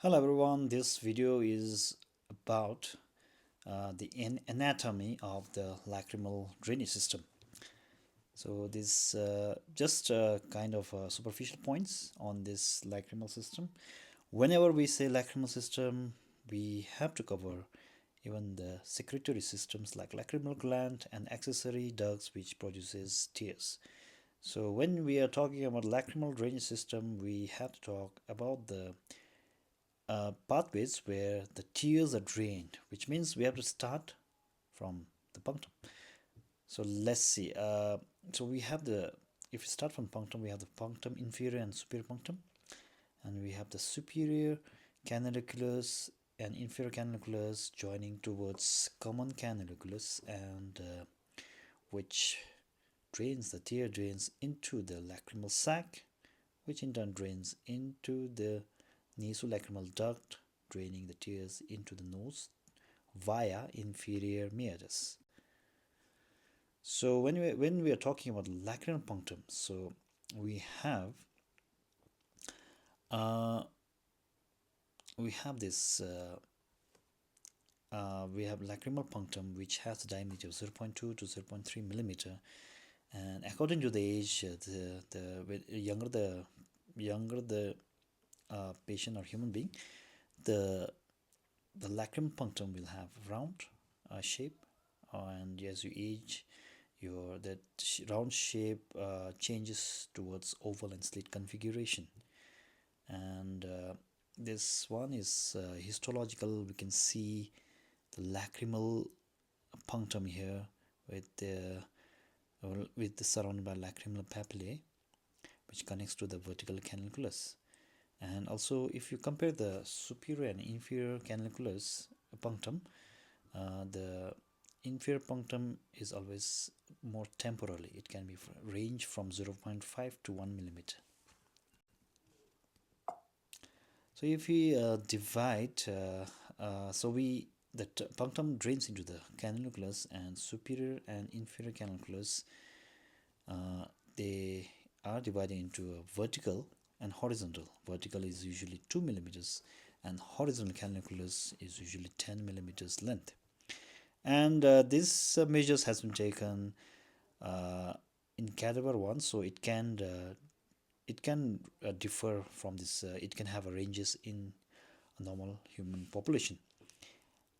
Hello everyone, this video is about the anatomy of the lacrimal drainage system. So this just kind of superficial points on this lacrimal system. Whenever we say lacrimal system, we have to cover even the secretory systems like lacrimal gland and accessory ducts which produces tears. So when we are talking about lacrimal drainage system, we have to talk about the pathways where the tears are drained, which means we have to start from the punctum. So let's see. So we have if we start from punctum, we have the punctum inferior and superior punctum, and we have the superior canaliculus and inferior canaliculus joining towards common canaliculus, and which drains the tear drains into the lacrimal sac, which in turn drains into the nasolacrimal duct, draining the tears into the nose via inferior meatus. So when we are talking about lacrimal punctum, so we have uh, we have this we have lacrimal punctum which has a diameter of 0.2 to 0.3 millimeter, and according to the age, the younger the patient or human being, the the lacrimal punctum will have round shape, and as you age, your that round shape changes towards oval and slit configuration. And this one is histological. We can see the lacrimal punctum here with the surrounded by lacrimal papillae, which connects to the vertical canaliculus. And also, if you compare the superior and inferior canaliculus punctum, the inferior punctum is always more temporally. It can be range from 0.5 to 1 millimeter. So if we divide, so we the punctum drains into the canaliculus, and superior and inferior canaliculus, they are divided into a vertical and horizontal. Vertical is usually 2 millimeters, and horizontal canaliculus is usually 10 millimeters length. And this measures has been taken in cadaver one, so it can differ from this. It can have a ranges in a normal human population,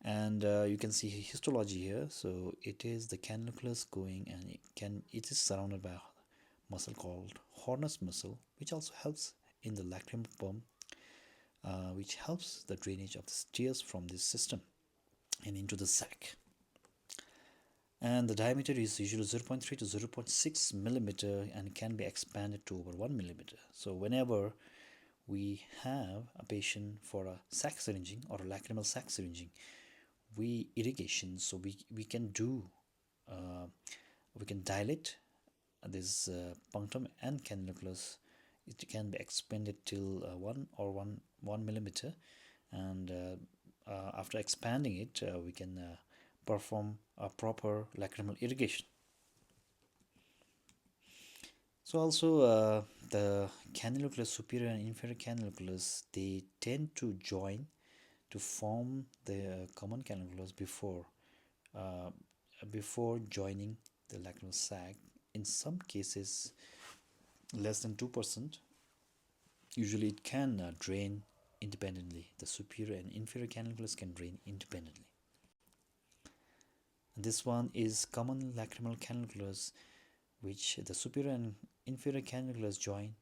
and you can see histology here. So it is the canaliculus going, and it is surrounded by a muscle called Horner's muscle, which also helps in the lacrimal pump, which helps the drainage of the tears from this system and into the sac. And the diameter is usually 0.3 to 0.6 millimeter and can be expanded to over 1 millimeter. So whenever we have a patient for a sac syringing or a lacrimal sac syringing, we irrigation, so we can do we can dilate this punctum and canaliculus. It can be expanded till 1 millimeter, and after expanding it, we can perform a proper lacrimal irrigation. So also the canaliculus superior and inferior canaliculus, they tend to join to form the common canaliculus uh, before joining the lacrimal sac. In some cases, less than 2%, usually it can drain independently. The superior and inferior canaliculus can drain independently. And this one is common lacrimal canaliculus, which the superior and inferior canaliculus join,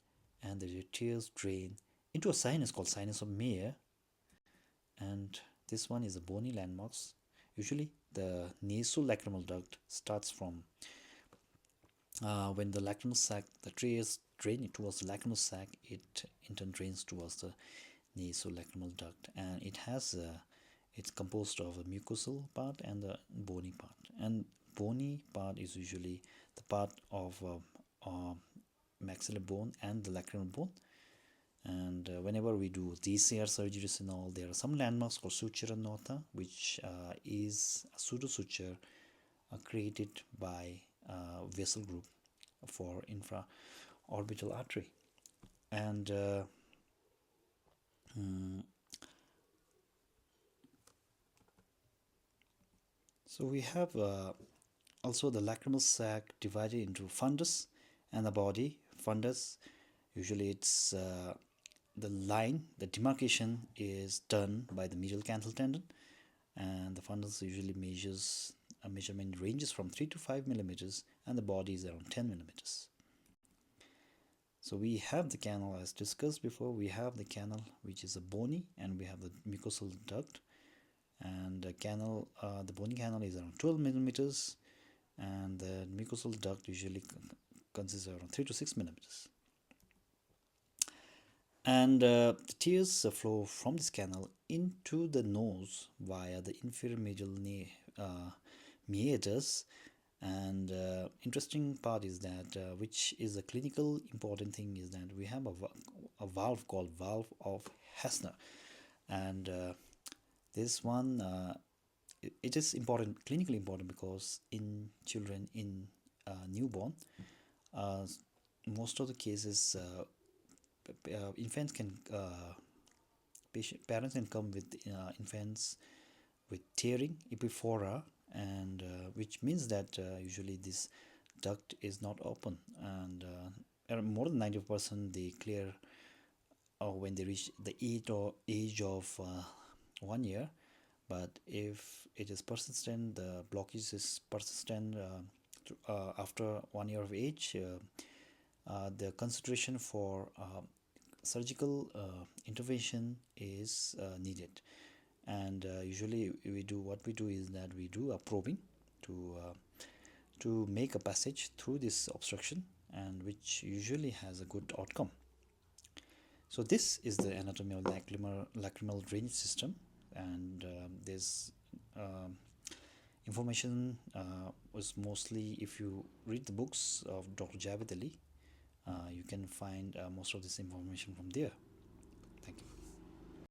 and the tears drain into a sinus called sinus of Meyer. And this one is a bony landmarks. Usually the nasolacrimal duct starts from when the lacrimal sac, the tears drain towards the lacrimal sac, it in turn drains towards the nasolacrimal duct, and it's composed of the mucosal part and the bony part. And bony part is usually the part of maxillary bone and the lacrimal bone. And whenever we do DCR surgeries and all, there are some landmarks called sutura nota, which is a pseudo suture created by vessel group for infraorbital artery. And So we have also the lacrimal sac divided into fundus and the body. Fundus, usually it's the line, the demarcation is done by the medial canthal tendon, and the fundus usually measures a measurement ranges from 3 to 5 millimeters, and the body is around 10 millimeters. So we have the canal as discussed before. We have the canal which is a bony, and we have the mucosal duct. And the bony canal is around 12 millimeters, and the mucosal duct usually consists of around 3 to 6 millimeters. And the tears flow from this canal into the nose via the inferior medial meatus. And interesting part is that which is a clinical important thing is that we have a valve called valve of Hessner. And this one it is important, clinically important, because in children in newborn, uh, most of the cases infants can parents can come with infants with tearing epiphora, and which means that usually this duct is not open, and more than 90% they clear when they reach the age of 1 year. But if it is persistent, the blockage is persistent after 1 year of age, the consideration for surgical intervention is needed. And usually we do is that we do a probing to make a passage through this obstruction, and which usually has a good outcome. So this is the anatomy of lacrimal drainage system, and this um information was mostly, if you read the books of Dr. Javed Ali, you can find most of this information from there. Thank you.